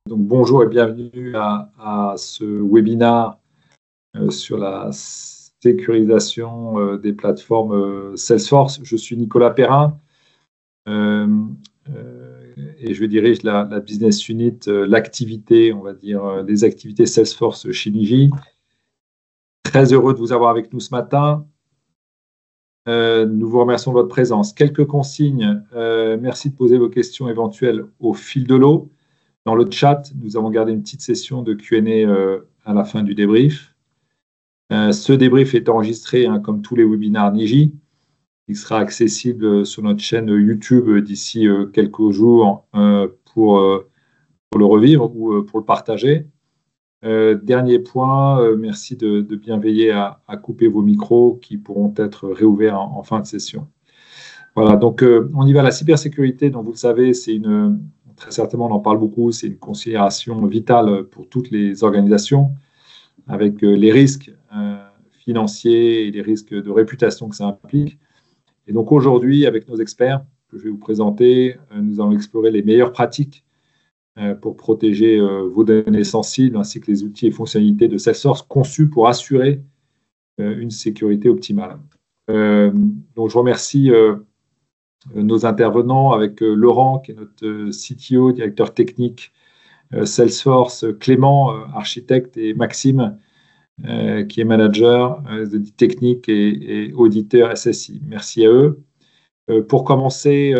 Donc, bonjour et bienvenue à ce webinaire sur la sécurisation des plateformes Salesforce. Je suis Nicolas Perrin et je dirige la business unit, l'activité, on va dire, des activités Salesforce chez Niji. Très heureux de vous avoir avec nous ce matin. Nous vous remercions de votre présence. Quelques consignes. Merci de poser vos questions éventuelles au fil de l'eau. Dans le chat, nous avons gardé une petite session de Q&A à la fin du débrief. Ce débrief est enregistré, comme tous les webinaires Niji. Il sera accessible sur notre chaîne YouTube d'ici quelques jours pour le revivre ou pour le partager. Dernier point, merci de bien veiller à couper vos micros qui pourront être réouverts en fin de session. Voilà, donc on y va. La cybersécurité, donc vous le savez, c'est très certainement, on en parle beaucoup, c'est une considération vitale pour toutes les organisations, avec les risques financiers et les risques de réputation que ça implique. Et donc aujourd'hui, avec nos experts que je vais vous présenter, nous allons explorer les meilleures pratiques pour protéger vos données sensibles, ainsi que les outils et fonctionnalités de Salesforce conçus pour assurer une sécurité optimale. Donc je remercie nos intervenants avec Laurent, qui est notre CTO, directeur technique Salesforce, Clément, architecte, et Maxime, qui est manager technique et auditeur SSI. Merci à eux. Pour commencer,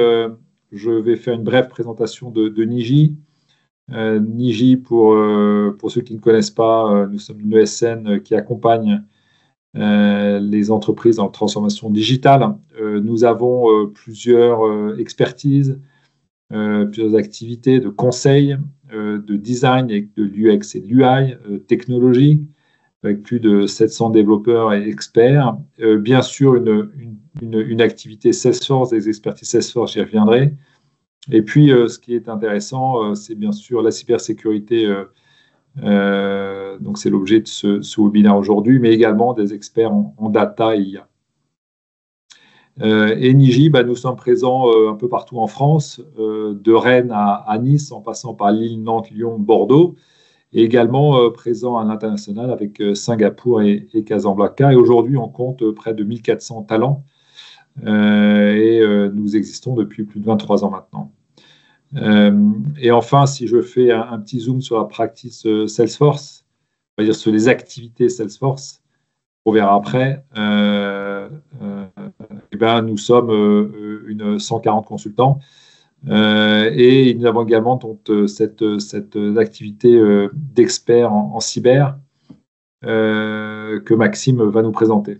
je vais faire une brève présentation de Niji. Niji, pour ceux qui ne connaissent pas, nous sommes une ESN qui accompagne les entreprises en transformation digitale. Nous avons plusieurs expertises, plusieurs activités de conseil, de design et de l'UX et de l'UI, technologie, avec plus de 700 développeurs et experts. Bien sûr, une activité Salesforce, des expertises Salesforce, j'y reviendrai. Et puis, ce qui est intéressant, c'est bien sûr la cybersécurité. Donc, c'est l'objet de ce webinaire aujourd'hui, mais également des experts en data et IA. Et Niji, nous sommes présents un peu partout en France, de Rennes à Nice, en passant par Lille, Nantes, Lyon, Bordeaux, et également présents à l'international avec Singapour et Casablanca. Et aujourd'hui, on compte près de 1400 talents et nous existons depuis plus de 23 ans maintenant. Et enfin, si je fais un petit zoom sur la practice Salesforce, on va dire sur les activités Salesforce, on verra après, nous sommes une 140 consultants et nous avons également donc, cette activité d'expert en cyber que Maxime va nous présenter.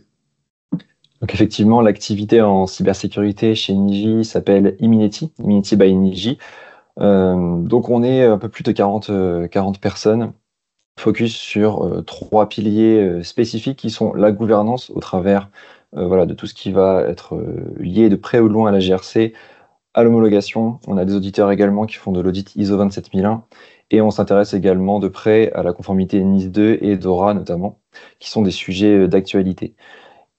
Donc effectivement, l'activité en cybersécurité chez Niji s'appelle Iminity by Niji. Donc on est un peu plus de 40 personnes, focus sur 3 piliers spécifiques qui sont la gouvernance au travers de tout ce qui va être lié de près ou de loin à la GRC, à l'homologation. On a des auditeurs également qui font de l'audit ISO 27001 et on s'intéresse également de près à la conformité NIS 2 et DORA notamment, qui sont des sujets d'actualité.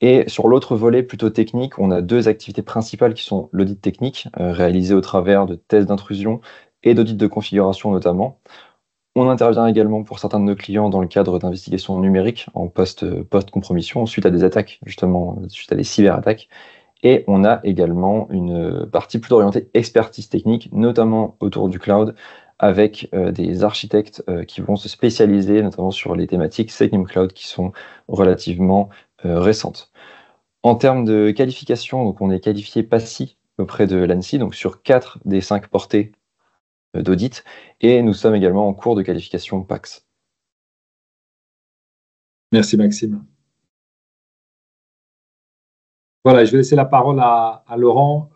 Et sur l'autre volet plutôt technique, on a 2 activités principales qui sont l'audit technique, réalisé au travers de tests d'intrusion et d'audits de configuration notamment. On intervient également pour certains de nos clients dans le cadre d'investigations numériques en post-compromission, suite à des attaques, justement, suite à des cyberattaques. Et on a également une partie plutôt orientée expertise technique, notamment autour du cloud, avec des architectes qui vont se spécialiser notamment sur les thématiques Secnum Cloud qui sont relativement récentes. En termes de qualification, donc on est qualifié PASI auprès de l'ANSSI, donc sur 4 des 5 portées d'audit, et nous sommes également en cours de qualification PAX. Merci Maxime. Voilà, je vais laisser la parole à Laurent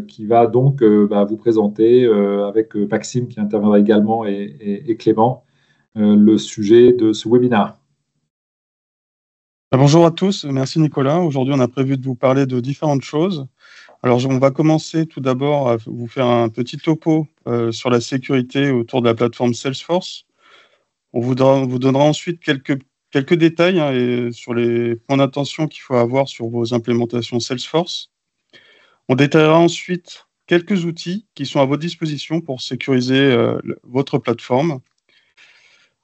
qui va donc vous présenter avec Maxime qui interviendra également et Clément le sujet de ce webinaire. Bonjour à tous, merci Nicolas. Aujourd'hui, on a prévu de vous parler de différentes choses. Alors, on va commencer tout d'abord à vous faire un petit topo sur la sécurité autour de la plateforme Salesforce. On vous donnera ensuite quelques détails sur les points d'attention qu'il faut avoir sur vos implémentations Salesforce. On détaillera ensuite quelques outils qui sont à votre disposition pour sécuriser votre plateforme.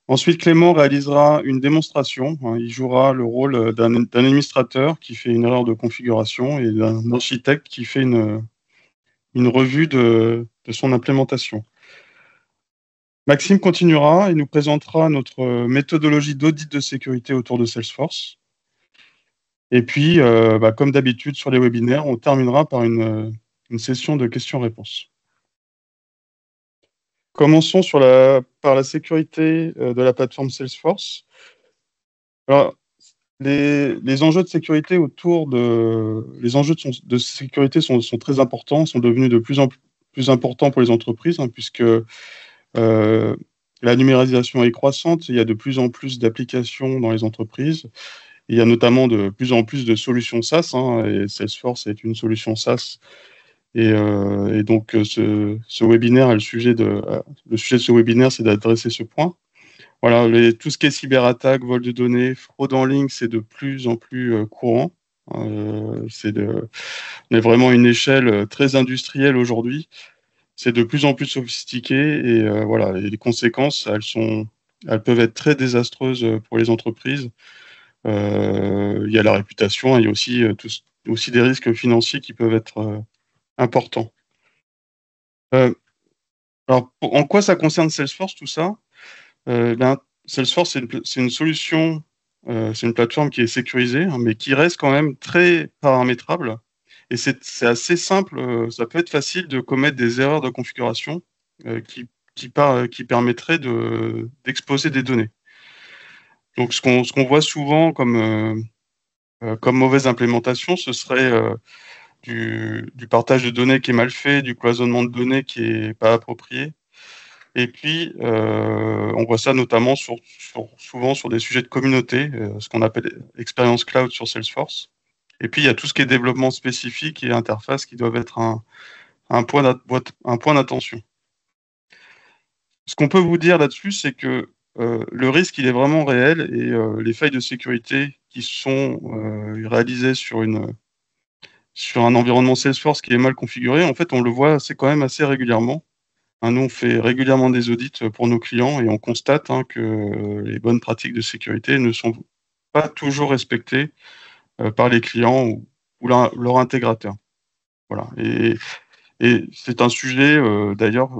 Ensuite, Clément réalisera une démonstration. Il jouera le rôle d'un administrateur qui fait une erreur de configuration et d'un architecte qui fait une revue de son implémentation. Maxime continuera et nous présentera notre méthodologie d'audit de sécurité autour de Salesforce. Et puis, comme d'habitude sur les webinaires, on terminera par une session de questions-réponses. Commençons par la sécurité de la plateforme Salesforce. Alors, les enjeux de sécurité de sécurité sont très importants, sont devenus de plus en plus importants pour les entreprises, puisque la numérisation est croissante, il y a de plus en plus d'applications dans les entreprises, il y a notamment de plus en plus de solutions SaaS, et Salesforce est une solution SaaS. Et donc, ce webinaire, le sujet de ce webinaire, c'est d'adresser ce point. Voilà, tout ce qui est cyberattaque, vol de données, fraude en ligne, c'est de plus en plus courant. On est vraiment à une échelle très industrielle aujourd'hui. C'est de plus en plus sophistiqué et voilà, et les conséquences, elles peuvent être très désastreuses pour les entreprises. Il y a la réputation, il y a aussi des risques financiers qui peuvent être importants. Alors, en quoi ça concerne Salesforce, tout ça? Salesforce, c'est une solution, c'est une plateforme qui est sécurisée, mais qui reste quand même très paramétrable. Et c'est assez simple, ça peut être facile de commettre des erreurs de configuration qui permettraient d'exposer des données. Donc, ce qu'on voit souvent comme mauvaise implémentation, ce serait du partage de données qui est mal fait, du cloisonnement de données qui est pas approprié. Et puis, on voit ça notamment souvent sur des sujets de communauté, ce qu'on appelle expérience cloud sur Salesforce. Et puis, il y a tout ce qui est développement spécifique et interface qui doivent être un point d'attention. Ce qu'on peut vous dire là-dessus, c'est que le risque, il est vraiment réel et les failles de sécurité qui sont réalisées sur un environnement Salesforce qui est mal configuré, en fait, on le voit quand même assez régulièrement. Nous, on fait régulièrement des audits pour nos clients et on constate que les bonnes pratiques de sécurité ne sont pas toujours respectées par les clients ou leur intégrateur. Voilà. Et c'est un sujet, d'ailleurs,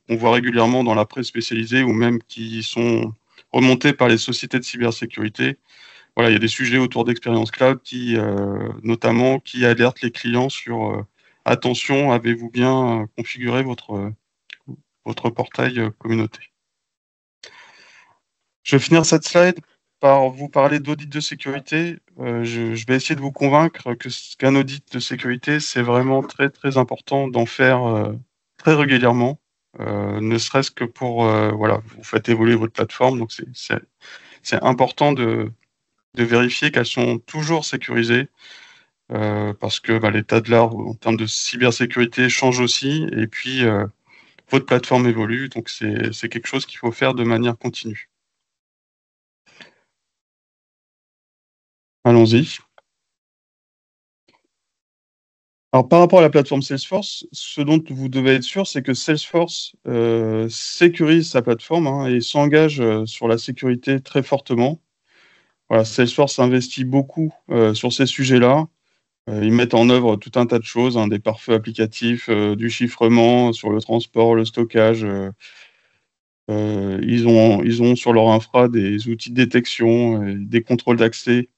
qu'on voit régulièrement dans la presse spécialisée ou même qui sont remontés par les sociétés de cybersécurité. Voilà, il y a des sujets autour d'expérience cloud notamment, qui alertent les clients sur attention, avez-vous bien configuré votre portail communauté. Je vais finir cette slide par vous parler d'audit de sécurité. Je vais essayer de vous convaincre qu'un audit de sécurité, c'est vraiment très, très important d'en faire très régulièrement, ne serait-ce que pour, vous faites évoluer votre plateforme. Donc, c'est important de vérifier qu'elles sont toujours sécurisées, parce que l'état de l'art en termes de cybersécurité change aussi. Et puis, votre plateforme évolue, donc c'est quelque chose qu'il faut faire de manière continue. Allons-y. Alors, par rapport à la plateforme Salesforce, ce dont vous devez être sûr, c'est que Salesforce sécurise sa plateforme et s'engage sur la sécurité très fortement. Voilà, Salesforce investit beaucoup sur ces sujets-là. Ils mettent en œuvre tout un tas de choses, des pare-feux applicatifs, du chiffrement sur le transport, le stockage. Ils ont sur leur infra des outils de détection, des contrôles d'accès,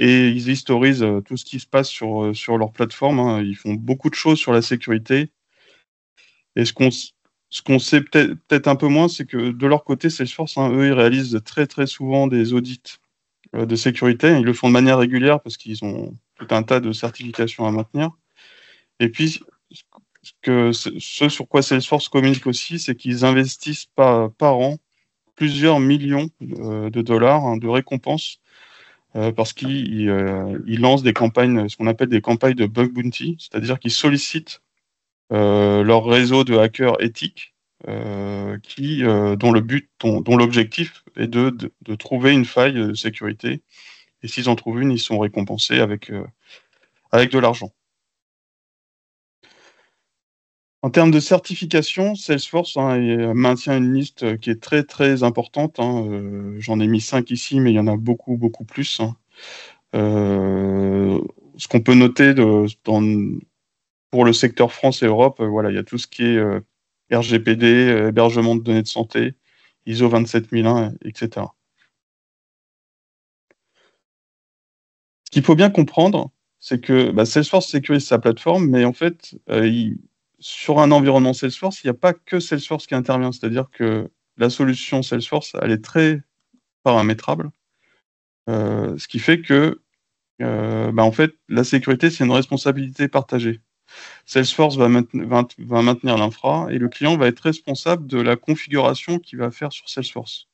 et ils historisent tout ce qui se passe sur leur plateforme. Ils font beaucoup de choses sur la sécurité. Et ce qu'on sait peut-être un peu moins, c'est que de leur côté, Salesforce, eux, ils réalisent très très souvent des audits de sécurité. Ils le font de manière régulière parce qu'ils ont tout un tas de certifications à maintenir. Et puis, ce sur quoi Salesforce communique aussi, c'est qu'ils investissent par an plusieurs millions de dollars de récompenses parce qu'ils lancent des campagnes, ce qu'on appelle des campagnes de bug bounty, c'est-à-dire qu'ils sollicitent leur réseau de hackers éthiques dont l'objectif est de trouver une faille de sécurité. Et s'ils en trouvent une, ils sont récompensés avec de l'argent. En termes de certification, Salesforce maintient une liste qui est très très importante. J'en ai mis 5 ici, mais il y en a beaucoup, beaucoup plus. Ce qu'on peut noter pour le secteur France et Europe, voilà, il y a tout ce qui est RGPD, hébergement de données de santé, ISO 27001, etc. Ce qu'il faut bien comprendre, c'est que Salesforce sécurise sa plateforme, mais en fait, sur un environnement Salesforce, il n'y a pas que Salesforce qui intervient. C'est-à-dire que la solution Salesforce, elle est très paramétrable, ce qui fait que en fait, la sécurité, c'est une responsabilité partagée. Salesforce va maintenir l'infra et le client va être responsable de la configuration qu'il va faire sur Salesforce.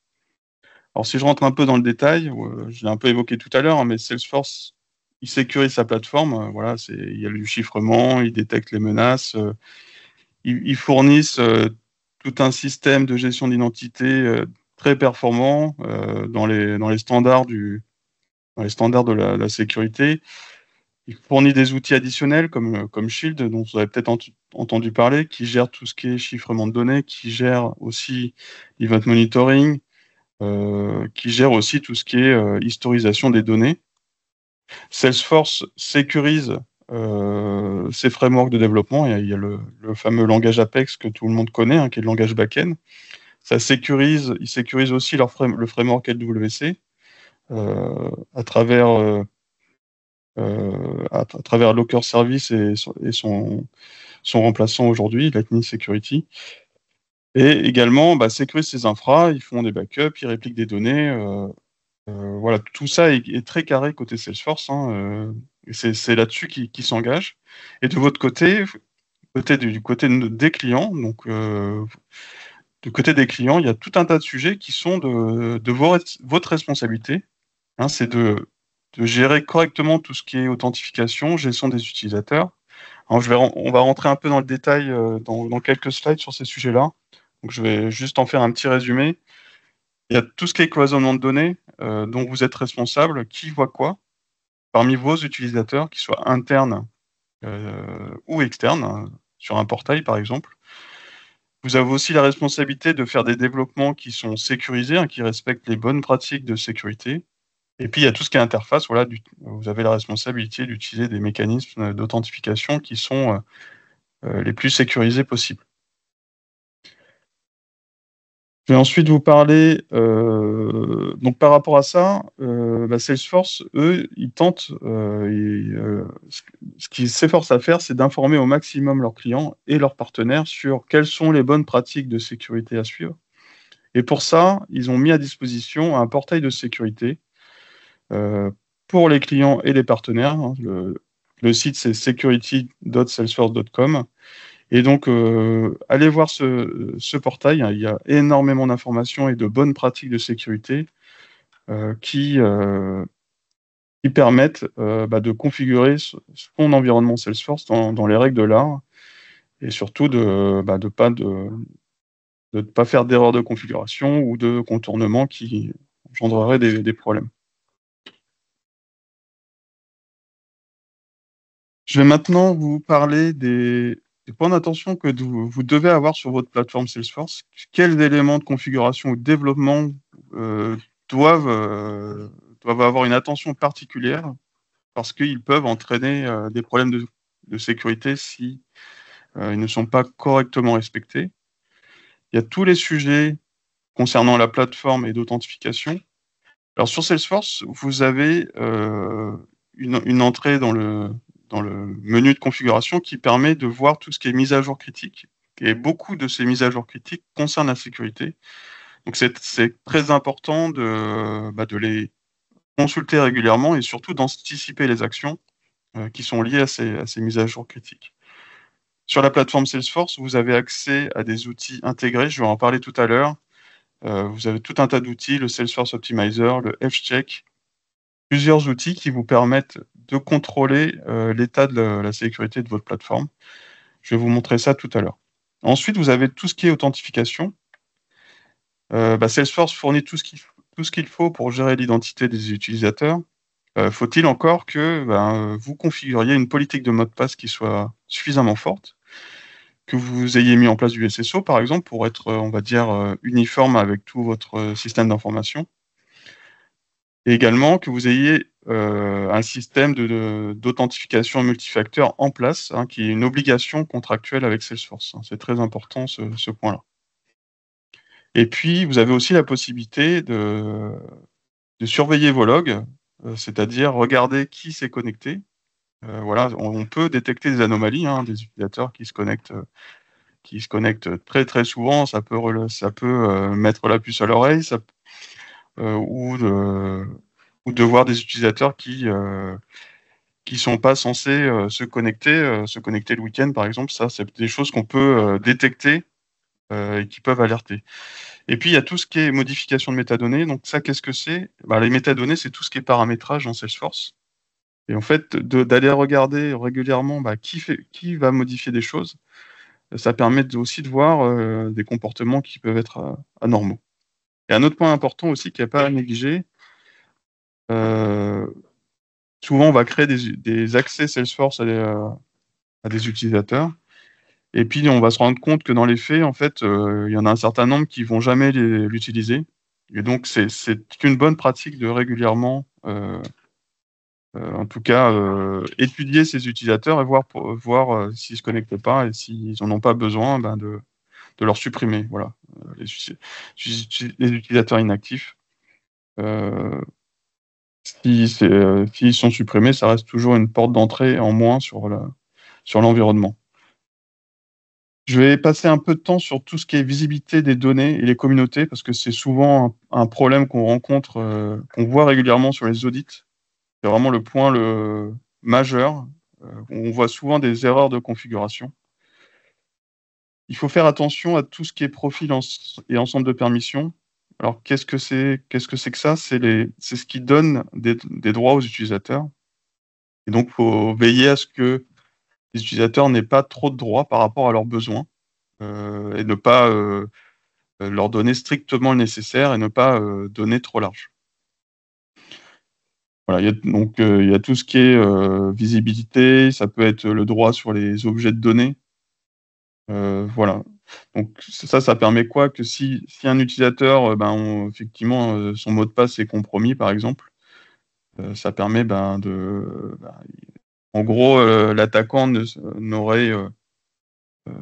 Alors, si je rentre un peu dans le détail, je l'ai un peu évoqué tout à l'heure, mais Salesforce, il sécurise sa plateforme. Voilà, il y a du chiffrement, il détecte les menaces, ils fournissent tout un système de gestion d'identité très performant dans les standards de la sécurité. Il fournit des outils additionnels comme Shield, dont vous avez peut-être entendu parler, qui gère tout ce qui est chiffrement de données, qui gère aussi l'event monitoring, qui gère aussi tout ce qui est historisation des données. Salesforce sécurise ses frameworks de développement. Il y a le fameux langage Apex que tout le monde connaît, qui est le langage back-end. Il sécurise aussi le framework LWC à travers Locker Service et son remplaçant aujourd'hui, Lightning Security. Et également, sécurise ses infras, ils font des backups, ils répliquent des données. Voilà, tout ça est très carré côté Salesforce. C'est là-dessus qu'ils s'engagent. Et de votre côté, du côté des clients, donc du côté des clients, il y a tout un tas de sujets qui sont de votre responsabilité. C'est de gérer correctement tout ce qui est authentification, gestion des utilisateurs. Alors, on va rentrer un peu dans le détail dans quelques slides sur ces sujets-là. Donc, je vais juste en faire un petit résumé. Il y a tout ce qui est cloisonnement de données dont vous êtes responsable, qui voit quoi, parmi vos utilisateurs, qu'ils soient internes ou externes, sur un portail par exemple. Vous avez aussi la responsabilité de faire des développements qui sont sécurisés, qui respectent les bonnes pratiques de sécurité. Et puis, il y a tout ce qui est interface. Voilà, vous avez la responsabilité d'utiliser des mécanismes d'authentification qui sont les plus sécurisés possibles. Je vais ensuite vous parler, donc par rapport à ça, Salesforce, eux, ils tentent, ce qu'ils s'efforcent à faire, c'est d'informer au maximum leurs clients et leurs partenaires sur quelles sont les bonnes pratiques de sécurité à suivre. Et pour ça, ils ont mis à disposition un portail de sécurité pour les clients et les partenaires. Le site, c'est security.salesforce.com. Et donc, allez voir ce portail. Il y a énormément d'informations et de bonnes pratiques de sécurité qui permettent de configurer son environnement Salesforce dans les règles de l'art et surtout de ne pas faire d'erreur de configuration ou de contournement qui engendrerait des problèmes. Je vais maintenant vous parler des points d'attention que vous devez avoir sur votre plateforme Salesforce. Quels éléments de configuration ou de développement doivent avoir une attention particulière parce qu'ils peuvent entraîner des problèmes de sécurité si ils ne sont pas correctement respectés. Il y a tous les sujets concernant la plateforme et d'authentification. Alors sur Salesforce, vous avez une entrée dans le menu de configuration qui permet de voir tout ce qui est mise à jour critique. Et beaucoup de ces mises à jour critiques concernent la sécurité. Donc c'est très important de les consulter régulièrement et surtout d'anticiper les actions qui sont liées à ces mises à jour critiques. Sur la plateforme Salesforce, vous avez accès à des outils intégrés, je vais en parler tout à l'heure. Vous avez tout un tas d'outils, le Salesforce Optimizer, le Health-Check, plusieurs outils qui vous permettent de contrôler l'état de la sécurité de votre plateforme. Je vais vous montrer ça tout à l'heure. Ensuite, vous avez tout ce qui est authentification. Salesforce fournit tout ce qu'il faut pour gérer l'identité des utilisateurs. Faut-il encore que vous configuriez une politique de mot de passe qui soit suffisamment forte. que vous ayez mis en place du SSO, par exemple, pour être, on va dire, uniforme avec tout votre système d'information. Et également que vous ayez un système d'authentification multifacteur en place, hein, qui est une obligation contractuelle avec Salesforce. C'est très important ce point-là. Et puis, vous avez aussi la possibilité de surveiller vos logs, c'est-à-dire regarder qui s'est connecté. Voilà, on peut détecter des anomalies, hein, des utilisateurs qui se connectent très très souvent. Ça peut mettre la puce à l'oreille, ou de voir des utilisateurs qui sont pas censés se connecter le week-end, par exemple. Ça, c'est des choses qu'on peut détecter et qui peuvent alerter. Et puis, il y a tout ce qui est modification de métadonnées. Donc ça, qu'est-ce que c'est? Les métadonnées, c'est tout ce qui est paramétrage dans Salesforce. Et en fait, d'aller regarder régulièrement qui va modifier des choses, ça permet aussi de voir des comportements qui peuvent être anormaux. Et un autre point important aussi qui n'est pas à négliger, souvent on va créer des accès Salesforce à des utilisateurs. Et puis, on va se rendre compte que dans les faits, en fait, il y en a un certain nombre qui vont jamais l'utiliser. Et donc, c'est une bonne pratique de régulièrement, en tout cas, étudier ces utilisateurs et voir s'ils se connectent pas et s'ils n'en ont pas besoin, de leur supprimer. Voilà, les utilisateurs inactifs. S'ils sont supprimés, ça reste toujours une porte d'entrée en moins sur l'environnement. Je vais passer un peu de temps sur tout ce qui est visibilité des données et les communautés, parce que c'est souvent un problème qu'on rencontre, qu'on voit régulièrement sur les audits. C'est vraiment le point majeur. On voit souvent des erreurs de configuration. Il faut faire attention à tout ce qui est profil et ensemble de permissions. Alors, qu'est-ce que c'est que ça? C'est ce qui donne des droits aux utilisateurs. Et donc, il faut veiller à ce que les utilisateurs n'aient pas trop de droits par rapport à leurs besoins et ne pas leur donner strictement le nécessaire et ne pas donner trop large. Voilà, il y a tout ce qui est visibilité, ça peut être le droit sur les objets de données. Voilà. Donc ça permet quoi? Que si un utilisateur, effectivement, son mot de passe est compromis, par exemple, ça permet en gros, l'attaquant n'aurait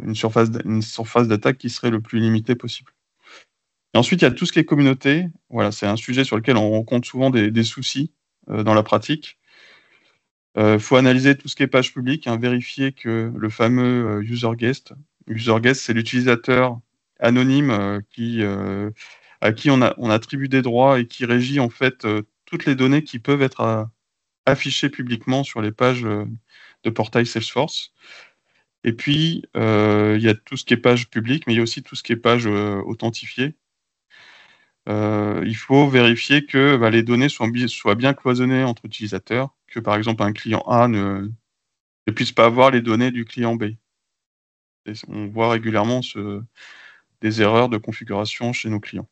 une surface d'attaque qui serait le plus limitée possible. Et ensuite, il y a tout ce qui est communauté. Voilà, c'est un sujet sur lequel on rencontre souvent des soucis dans la pratique. Faut analyser tout ce qui est page publique, hein, vérifier que le fameux user guest, c'est l'utilisateur anonyme à qui on attribue des droits et qui régit en fait toutes les données qui peuvent être affichées publiquement sur les pages de portail Salesforce. Et puis, il y a tout ce qui est page publique, mais il y a aussi tout ce qui est page authentifiée. Il faut vérifier que les données soient bien cloisonnées entre utilisateurs, que par exemple un client A ne puisse pas avoir les données du client B. Et on voit régulièrement des erreurs de configuration chez nos clients.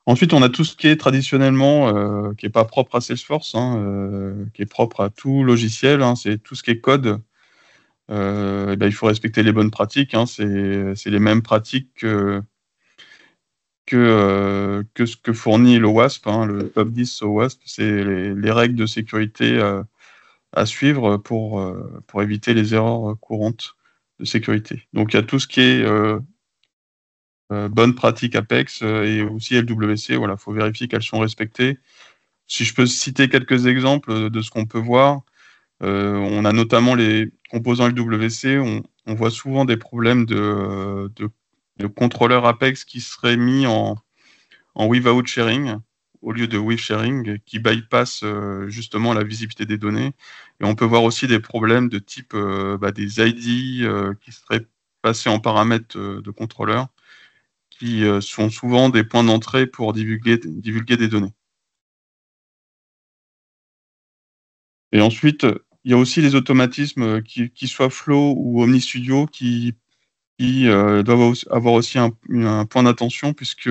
Ensuite, on a tout ce qui est traditionnellement, qui n'est pas propre à Salesforce, qui est propre à tout logiciel, c'est tout ce qui est code. Il faut respecter les bonnes pratiques, c'est les mêmes pratiques que ce que fournit le WASP, le top 10 au WASP, c'est les règles de sécurité à suivre pour éviter les erreurs courantes de sécurité. Donc il y a tout ce qui est bonne pratique Apex et aussi LWC, voilà, faut vérifier qu'elles sont respectées. Si je peux citer quelques exemples de ce qu'on peut voir, on a notamment les composants LWC, on voit souvent des problèmes de contrôleurs Apex qui seraient mis en without sharing au lieu de with sharing, qui bypass justement la visibilité des données. Et on peut voir aussi des problèmes de type des ID qui seraient passés en paramètres de contrôleurs, qui sont souvent des points d'entrée pour divulguer des données. Et ensuite, il y a aussi les automatismes qui soient Flow ou OmniStudio qui doivent avoir aussi un point d'attention, puisque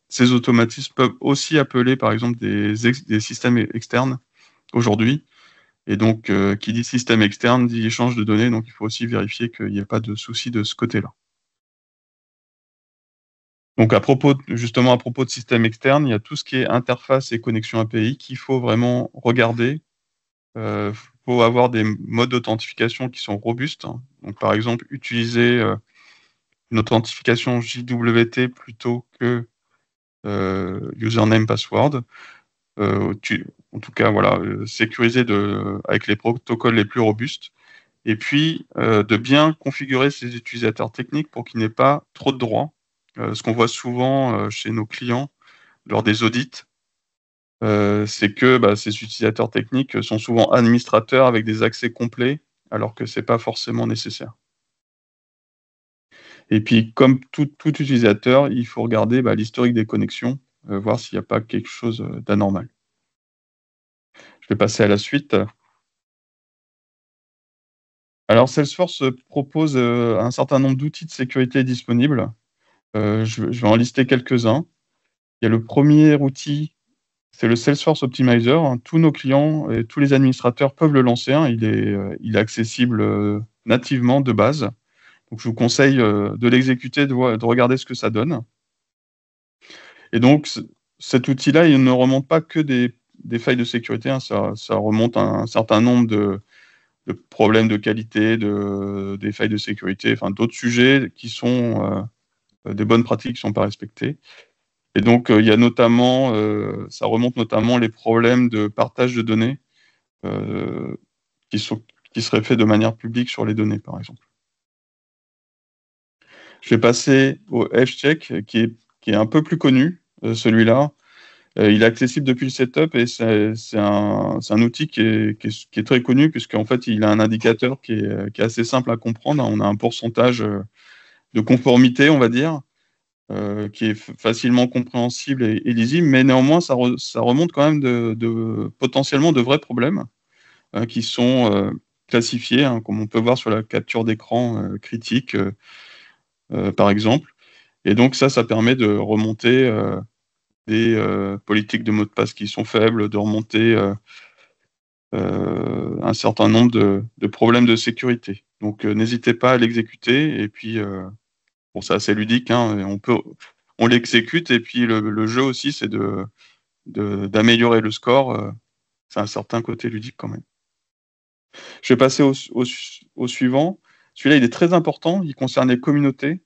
ces automatismes peuvent aussi appeler par exemple des systèmes externes aujourd'hui. Et donc, qui dit système externe dit échange de données, donc il faut aussi vérifier qu'il n'y ait pas de souci de ce côté-là. Donc, justement, à propos de système externe, il y a tout ce qui est interface et connexion API qu'il faut vraiment regarder. Il faut avoir des modes d'authentification qui sont robustes. Donc, par exemple, utiliser une authentification JWT plutôt que username password. En tout cas, voilà, sécuriser avec les protocoles les plus robustes. Et puis, de bien configurer ces utilisateurs techniques pour qu'il n'y ait pas trop de droits. Ce qu'on voit souvent chez nos clients lors des audits, c'est que ces utilisateurs techniques sont souvent administrateurs avec des accès complets, alors que ce n'est pas forcément nécessaire. Et puis, comme tout utilisateur, il faut regarder l'historique des connexions, voir s'il n'y a pas quelque chose d'anormal. Je vais passer à la suite. Alors, Salesforce propose un certain nombre d'outils de sécurité disponibles. Je vais en lister quelques-uns. Il y a le premier outil, c'est le Salesforce Optimizer. Tous nos clients et tous les administrateurs peuvent le lancer. Il est accessible nativement de base. Donc, je vous conseille de l'exécuter, de regarder ce que ça donne. Et donc, cet outil-là, il ne remonte pas que des failles de sécurité. Ça remonte un certain nombre de problèmes de qualité, des failles de sécurité, enfin d'autres sujets qui sont des bonnes pratiques qui ne sont pas respectées. Et donc, il y a notamment, ça remonte notamment les problèmes de partage de données qui seraient faits de manière publique sur les données, par exemple. Je vais passer au F-Check, qui est un peu plus connu, celui-là. Il est accessible depuis le setup et c'est un outil qui est très connu puisqu'en fait, il a un indicateur qui est assez simple à comprendre. On a un pourcentage de conformité, on va dire, qui est facilement compréhensible et lisible, mais néanmoins, ça remonte quand même potentiellement de vrais problèmes qui sont classifiés, comme on peut voir sur la capture d'écran critique, par exemple. Et donc ça permet de remonter des politiques de mots de passe qui sont faibles, de remonter un certain nombre de problèmes de sécurité. Donc n'hésitez pas à l'exécuter. Et puis, c'est assez ludique, on l'exécute. Et puis le jeu aussi, c'est d'améliorer le score. C'est un certain côté ludique quand même. Je vais passer au suivant. Celui-là, il est très important. Il concerne les communautés.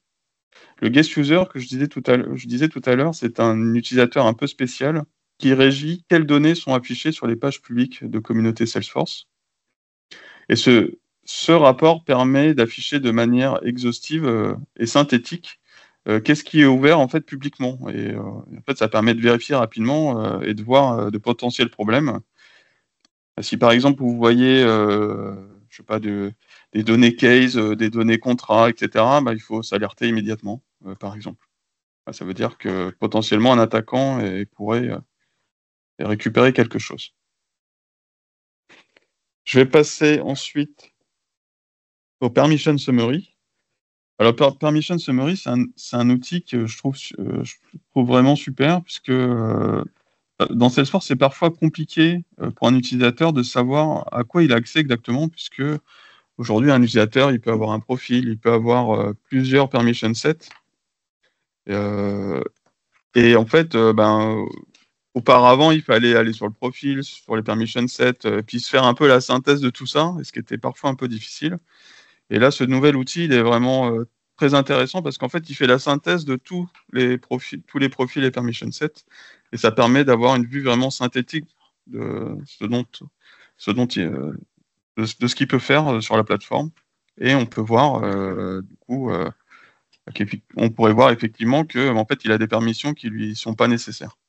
Le guest user que je disais tout à l'heure, c'est un utilisateur un peu spécial qui régit quelles données sont affichées sur les pages publiques de communauté Salesforce. Et ce rapport permet d'afficher de manière exhaustive et synthétique qu'est-ce qui est ouvert en fait publiquement. Et en fait, ça permet de vérifier rapidement et de voir de potentiels problèmes. Si par exemple vous voyez, je sais pas, des données case, des données contrats, etc., il faut s'alerter immédiatement, par exemple. Ça veut dire que potentiellement un attaquant pourrait récupérer quelque chose. Je vais passer ensuite au Permission Summary. Alors, Permission Summary, c'est un outil que je trouve vraiment super, puisque dans Salesforce, c'est parfois compliqué pour un utilisateur de savoir à quoi il a accès exactement, puisque aujourd'hui, un utilisateur, il peut avoir un profil, il peut avoir plusieurs permission sets. Et en fait, auparavant, il fallait aller sur le profil, sur les permission sets, puis se faire un peu la synthèse de tout ça, ce qui était parfois un peu difficile. Et là, ce nouvel outil, il est vraiment très intéressant parce qu'en fait, il fait la synthèse de tous les profils et permission sets, et ça permet d'avoir une vue vraiment synthétique de ce qu'il peut faire sur la plateforme. Et on peut voir, on pourrait voir effectivement que, en fait, il a des permissions qui lui sont pas nécessaires.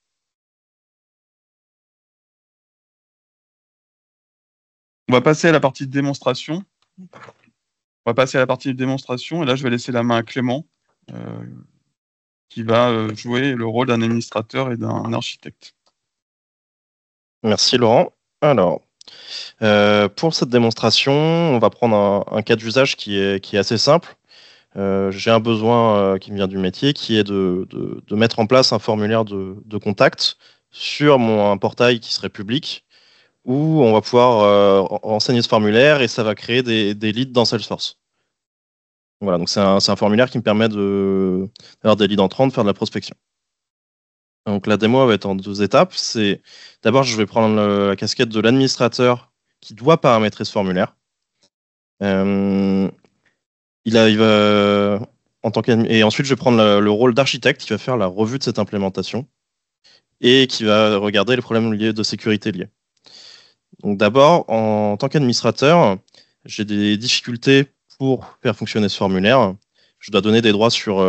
On va passer à la partie de démonstration. Et là, je vais laisser la main à Clément, qui va jouer le rôle d'un administrateur et d'un architecte. Merci Laurent. Alors, pour cette démonstration, on va prendre un cas d'usage qui est assez simple. J'ai un besoin qui me vient du métier, qui est de mettre en place un formulaire de contact sur un portail qui serait public où on va pouvoir renseigner ce formulaire et ça va créer des leads dans Salesforce. Voilà, donc c'est un formulaire qui me permet d'avoir des leads entrants, de faire de la prospection. Donc la démo va être en 2 étapes. C'est d'abord, je vais prendre la casquette de l'administrateur qui doit paramétrer ce formulaire. Et ensuite, je vais prendre le rôle d'architecte qui va faire la revue de cette implémentation et qui va regarder les problèmes de sécurité liés. Donc d'abord, en tant qu'administrateur, j'ai des difficultés pour faire fonctionner ce formulaire. Je dois donner des droits sur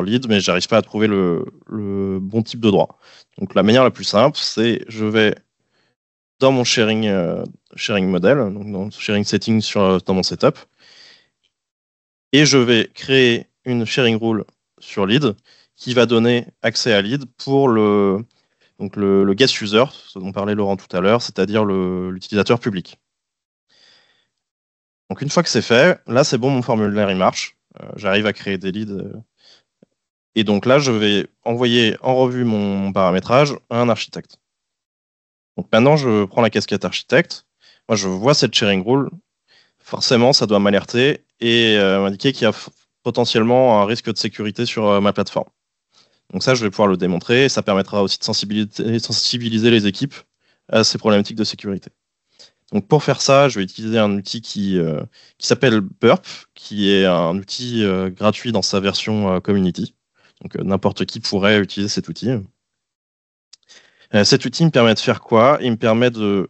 lead, mais j'arrive pas à trouver le bon type de droit. Donc la manière la plus simple, c'est je vais dans mon sharing model, donc dans sharing settings dans mon setup, et je vais créer une sharing rule sur lead qui va donner accès à lead pour le guest user, ce dont parlait Laurent tout à l'heure, c'est-à-dire l'utilisateur public. Donc une fois que c'est fait, là c'est bon, mon formulaire il marche. J'arrive à créer des leads. Et donc là, je vais envoyer en revue mon paramétrage à un architecte. Donc maintenant, je prends la casquette architecte. Moi, je vois cette sharing rule. Forcément, ça doit m'alerter et m'indiquer qu'il y a potentiellement un risque de sécurité sur ma plateforme. Donc ça, je vais pouvoir le démontrer et ça permettra aussi de sensibiliser les équipes à ces problématiques de sécurité. Donc pour faire ça, je vais utiliser un outil qui s'appelle Burp, qui est un outil gratuit dans sa version Community. Donc n'importe qui pourrait utiliser cet outil. Cet outil me permet de faire quoi? Il me permet de,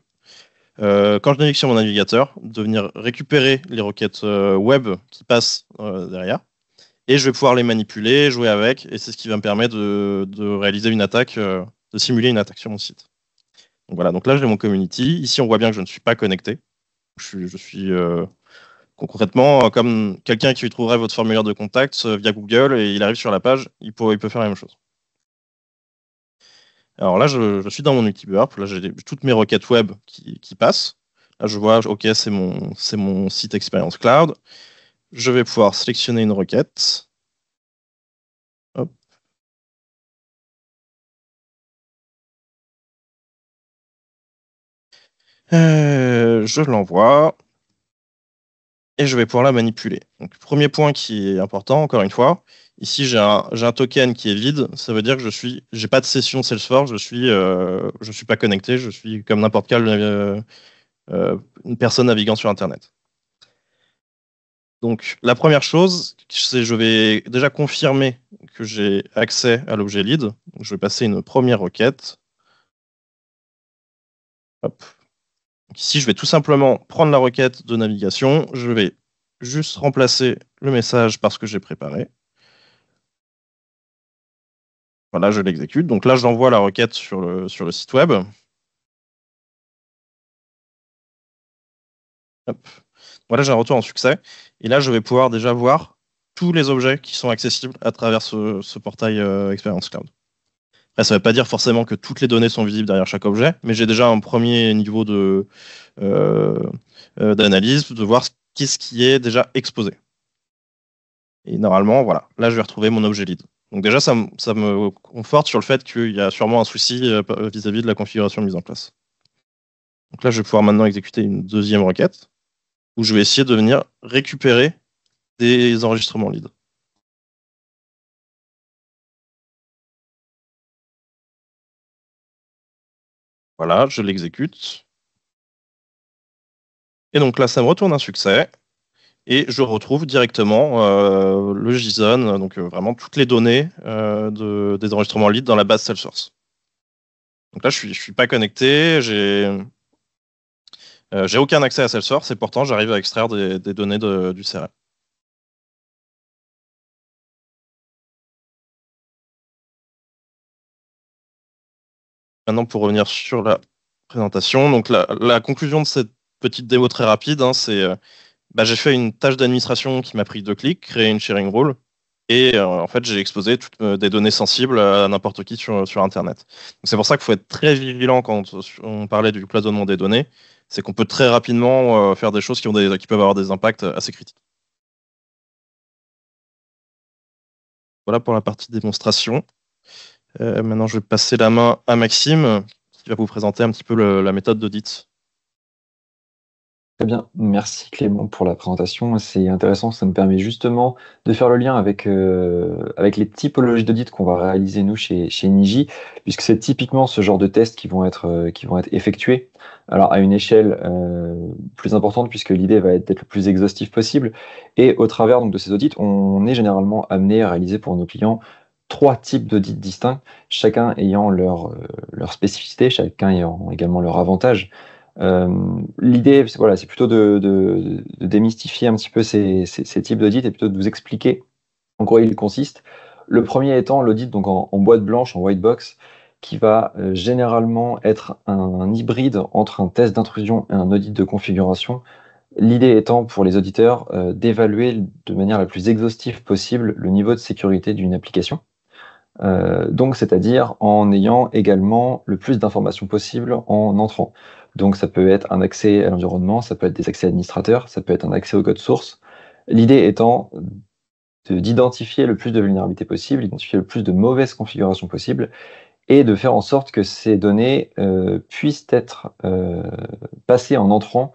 quand je navigue sur mon navigateur, de venir récupérer les requêtes web qui passent derrière. Et je vais pouvoir les manipuler, jouer avec, et c'est ce qui va me permettre de réaliser une attaque, de simuler une attaque sur mon site. Donc voilà, donc là j'ai mon community. Ici on voit bien que je ne suis pas connecté. Je suis concrètement comme quelqu'un qui trouverait votre formulaire de contact via Google et il arrive sur la page, il peut faire la même chose. Alors là je suis dans mon outil Burp, là j'ai toutes mes requêtes web qui passent. Là je vois, ok, c'est mon site Experience Cloud. Je vais pouvoir sélectionner une requête. Hop. Je l'envoie et je vais pouvoir la manipuler. Donc, premier point qui est important, encore une fois, ici j'ai un token qui est vide, ça veut dire que j'ai pas de session Salesforce, je suis pas connecté, je suis comme n'importe quelle une personne naviguant sur Internet. Donc la première chose, c'est je vais déjà confirmer que j'ai accès à l'objet lead. Donc, je vais passer une première requête. Hop. Donc ici, je vais tout simplement prendre la requête de navigation. Je vais juste remplacer le message parce que j'ai préparé. Voilà, je l'exécute. Donc là, j'envoie la requête sur le site web. Hop. Voilà, j'ai un retour en succès. Et là, je vais pouvoir déjà voir tous les objets qui sont accessibles à travers ce portail Experience Cloud. Après, ça ne veut pas dire forcément que toutes les données sont visibles derrière chaque objet, mais j'ai déjà un premier niveau d'analyse, de voir qu'est-ce qui est déjà exposé. Et normalement, voilà, là, je vais retrouver mon objet lead. Donc déjà, ça me conforte sur le fait qu'il y a sûrement un souci vis-à-vis de la configuration mise en place. Donc là, je vais pouvoir maintenant exécuter une deuxième requête où je vais essayer de venir récupérer des enregistrements lead. Voilà, je l'exécute. Et donc là, ça me retourne un succès. Et je retrouve directement le JSON, donc vraiment toutes les données des enregistrements lead dans la base Salesforce. Donc là, je suis pas connecté, j'ai aucun accès à Salesforce et pourtant j'arrive à extraire des données du CRM. Maintenant, pour revenir sur la présentation, donc la conclusion de cette petite démo très rapide, hein, c'est j'ai fait une tâche d'administration qui m'a pris 2 clics, créer une sharing rule, et en fait j'ai exposé toutes des données sensibles à n'importe qui sur Internet. C'est pour ça qu'il faut être très vigilant quand on parlait du cloisonnement des données, c'est qu'on peut très rapidement faire des choses qui peuvent avoir des impacts assez critiques. Voilà pour la partie démonstration. Maintenant je vais passer la main à Maxime, qui va vous présenter un petit peu la méthode d'audit. Très bien, merci Clément pour la présentation. C'est intéressant, ça me permet justement de faire le lien avec les typologies d'audit qu'on va réaliser nous chez Niji, puisque c'est typiquement ce genre de tests qui vont être effectués. Alors à une échelle plus importante, puisque l'idée va être d'être le plus exhaustif possible. Et au travers donc, de ces audits, on est généralement amené à réaliser pour nos clients 3 types d'audits distincts, chacun ayant leur spécificité, chacun ayant également leur avantage. L'idée, voilà, c'est plutôt de démystifier un petit peu ces types d'audits et plutôt de vous expliquer en quoi ils consistent. Le premier étant l'audit donc en boîte blanche, en white box, qui va généralement être un hybride entre un test d'intrusion et un audit de configuration. L'idée étant pour les auditeurs d'évaluer de manière la plus exhaustive possible le niveau de sécurité d'une application. Donc, c'est-à-dire en ayant également le plus d'informations possible en entrant. Donc, ça peut être un accès à l'environnement, ça peut être des accès administrateurs, ça peut être un accès au code source. L'idée étant d'identifier le plus de vulnérabilités possible, d'identifier le plus de mauvaises configurations possibles, et de faire en sorte que ces données puissent être passées en entrant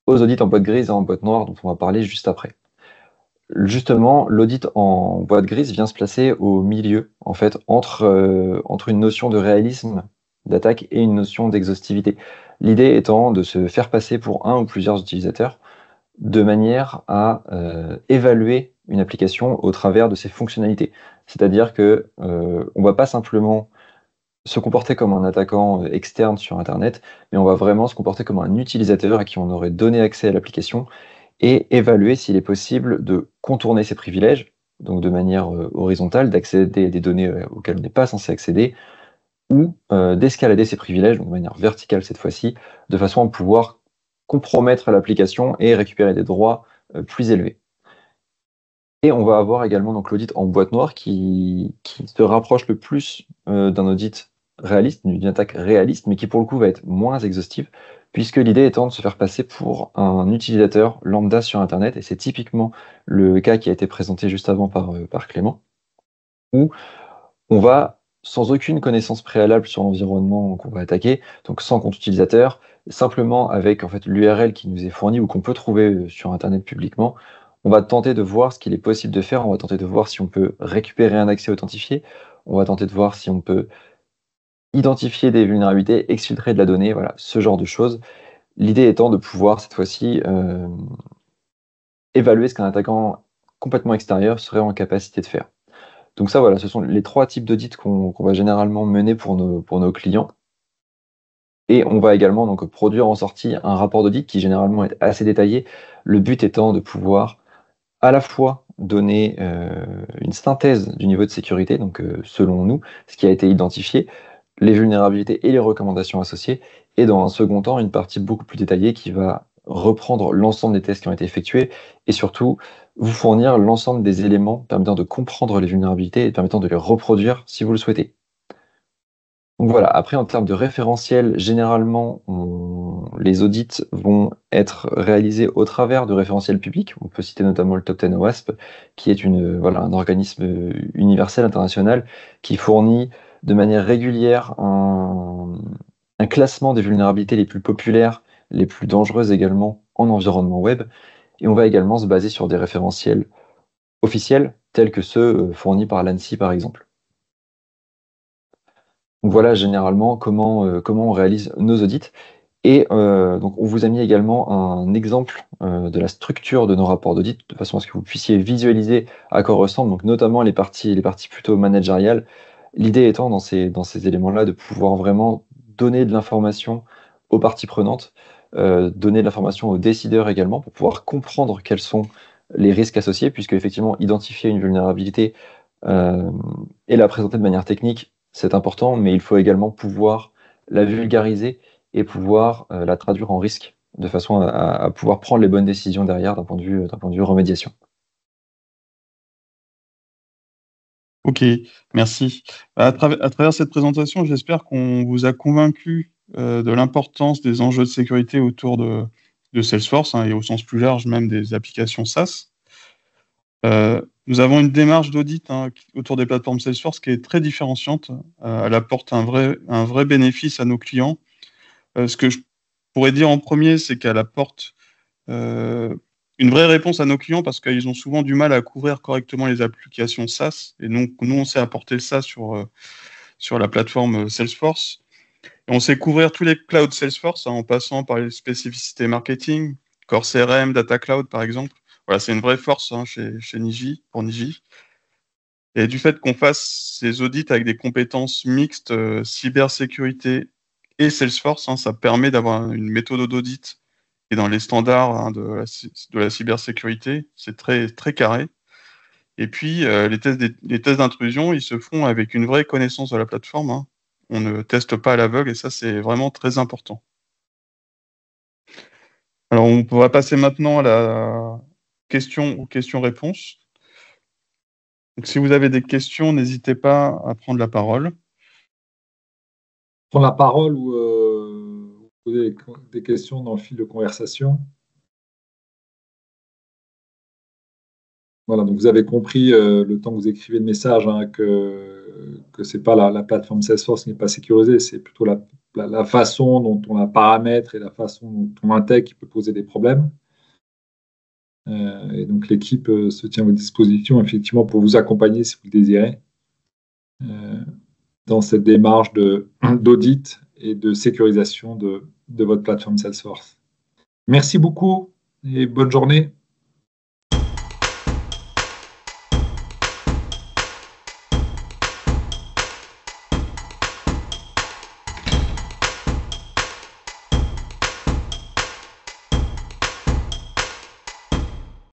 aux audits en boîte grise et en boîte noire, dont on va parler juste après. Justement, l'audit en boîte grise vient se placer au milieu, en fait, entre une notion de réalisme d'attaque et une notion d'exhaustivité. L'idée étant de se faire passer pour un ou plusieurs utilisateurs de manière à évaluer une application au travers de ses fonctionnalités. C'est-à-dire que on va pas simplement se comporter comme un attaquant externe sur Internet, mais on va vraiment se comporter comme un utilisateur à qui on aurait donné accès à l'application et évaluer s'il est possible de contourner ses privilèges, donc de manière horizontale, d'accéder à des données auxquelles on n'est pas censé accéder, ou d'escalader ses privilèges, donc de manière verticale cette fois-ci, de façon à pouvoir compromettre l'application et récupérer des droits plus élevés. Et on va avoir également donc l'audit en boîte noire qui se rapproche le plus d'un audit réaliste, d'une attaque réaliste, mais qui pour le coup va être moins exhaustive, puisque l'idée étant de se faire passer pour un utilisateur lambda sur Internet, et c'est typiquement le cas qui a été présenté juste avant par Clément, où on va, sans aucune connaissance préalable sur l'environnement qu'on va attaquer, donc sans compte utilisateur, simplement avec en fait l'URL qui nous est fournie ou qu'on peut trouver sur Internet publiquement, on va tenter de voir ce qu'il est possible de faire, on va tenter de voir si on peut récupérer un accès authentifié, on va tenter de voir si on peut identifier des vulnérabilités, exfiltrer de la donnée, voilà, ce genre de choses. L'idée étant de pouvoir cette fois-ci évaluer ce qu'un attaquant complètement extérieur serait en capacité de faire. Donc ça, voilà, ce sont les 3 types d'audits qu'on va généralement mener pour nos clients. Et on va également donc produire en sortie un rapport d'audit qui généralement est assez détaillé. Le but étant de pouvoir à la fois donner une synthèse du niveau de sécurité, donc selon nous, ce qui a été identifié, les vulnérabilités et les recommandations associées, et dans un second temps, une partie beaucoup plus détaillée qui va reprendre l'ensemble des tests qui ont été effectués et surtout vous fournir l'ensemble des éléments permettant de comprendre les vulnérabilités et permettant de les reproduire si vous le souhaitez. Donc voilà, après en termes de référentiel, généralement les audits vont être réalisés au travers de référentiels publics. On peut citer notamment le Top 10 OWASP, qui est un organisme universel international qui fournit de manière régulière un classement des vulnérabilités les plus populaires, les plus dangereuses également en environnement web. Et on va également se baser sur des référentiels officiels, tels que ceux fournis par l'ANSSI par exemple. Donc voilà généralement comment on réalise nos audits. Et donc on vous a mis également un exemple de la structure de nos rapports d'audit, de façon à ce que vous puissiez visualiser à quoi ressemblent, donc notamment les parties plutôt managériales. L'idée étant dans ces éléments-là de pouvoir vraiment donner de l'information aux parties prenantes, donner de l'information aux décideurs également, pour pouvoir comprendre quels sont les risques associés, puisque effectivement identifier une vulnérabilité et la présenter de manière technique, c'est important, mais il faut également pouvoir la vulgariser et pouvoir la traduire en risque, de façon à pouvoir prendre les bonnes décisions derrière d'un point de vue remédiation. Ok, merci. À travers cette présentation, j'espère qu'on vous a convaincu de l'importance des enjeux de sécurité autour de Salesforce et au sens plus large même des applications SaaS. Nous avons une démarche d'audit autour des plateformes Salesforce qui est très différenciante. Elle apporte un vrai bénéfice à nos clients. Ce que je pourrais dire en premier, c'est qu'elle apporte une vraie réponse à nos clients parce qu'ils ont souvent du mal à couvrir correctement les applications SaaS. Et donc, nous, on sait apporter ça sur la plateforme Salesforce. Et on sait couvrir tous les clouds Salesforce en passant par les spécificités marketing, Core CRM, Data Cloud, par exemple. Voilà, c'est une vraie force chez Niji, pour Niji. Et du fait qu'on fasse ces audits avec des compétences mixtes, cybersécurité et Salesforce, ça permet d'avoir une méthode d'audit qui est dans les standards de la cybersécurité. C'est très, très carré. Et puis, les tests d'intrusion, ils se font avec une vraie connaissance de la plateforme. On ne teste pas à l'aveugle et ça, c'est vraiment très important. Alors, on va passer maintenant à la question ou question-réponse. Donc, si vous avez des questions, n'hésitez pas à prendre la parole. Prendre la parole ou poser des questions dans le fil de conversation. Voilà, donc vous avez compris le temps que vous écrivez le message que ce n'est pas la plateforme Salesforce qui n'est pas sécurisée, c'est plutôt la façon dont on la paramètre et la façon dont on l'intègre qui peut poser des problèmes. Et donc l'équipe se tient à votre disposition effectivement pour vous accompagner si vous le désirez dans cette démarche d'audit et de sécurisation de votre plateforme Salesforce. Merci beaucoup et bonne journée.